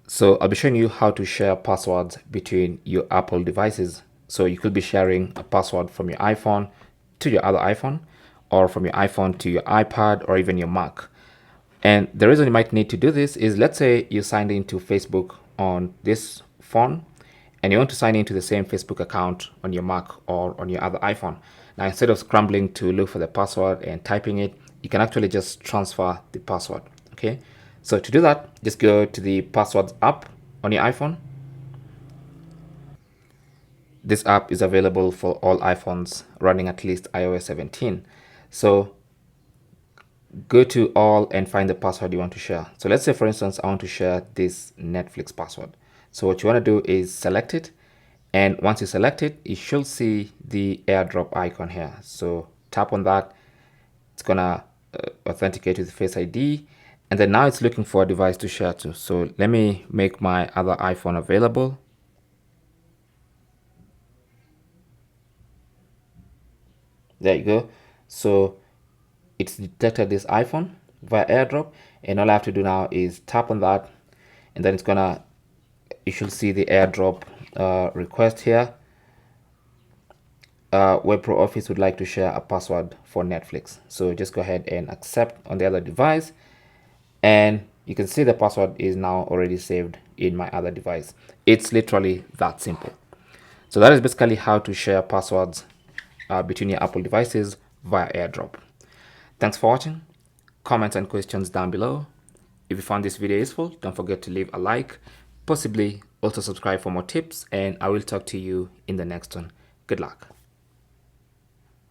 So I'll be showing you how to share passwords between your Apple devices. So you could be sharing a password from your iPhone to your other iPhone, or from your iPhone to your iPad, or even your Mac. And the reason you might need to do this is, let's say you signed into Facebook on this phone and you want to sign into the same Facebook account on your Mac or on your other iPhone. Now, instead of scrambling to look for the password and typing it, you can actually just transfer the password. Okay. So to do that, just go to the Passwords app on your iPhone. This app is available for all iPhones running at least iOS 17. So go to all and find the password you want to share. So let's say, for instance, I want to share this Netflix password. So what you want to do is select it. And once you select it, you should see the AirDrop icon here. So tap on that. It's going to authenticate with Face ID. And then now it's looking for a device to share to. So let me make my other iPhone available. There you go. So it's detected this iPhone via AirDrop, and all I have to do now is tap on that, and then you should see the AirDrop request here. WebPro Office would like to share a password for Netflix. So just go ahead and accept on the other device, and you can see the password is now already saved in my other device. It's literally that simple. So that is basically how to share passwords between your Apple devices via AirDrop. Thanks for watching. Comments and questions down below. If you found this video useful, don't forget to leave a like, possibly also subscribe for more tips, and I will talk to you in the next one. Good luck.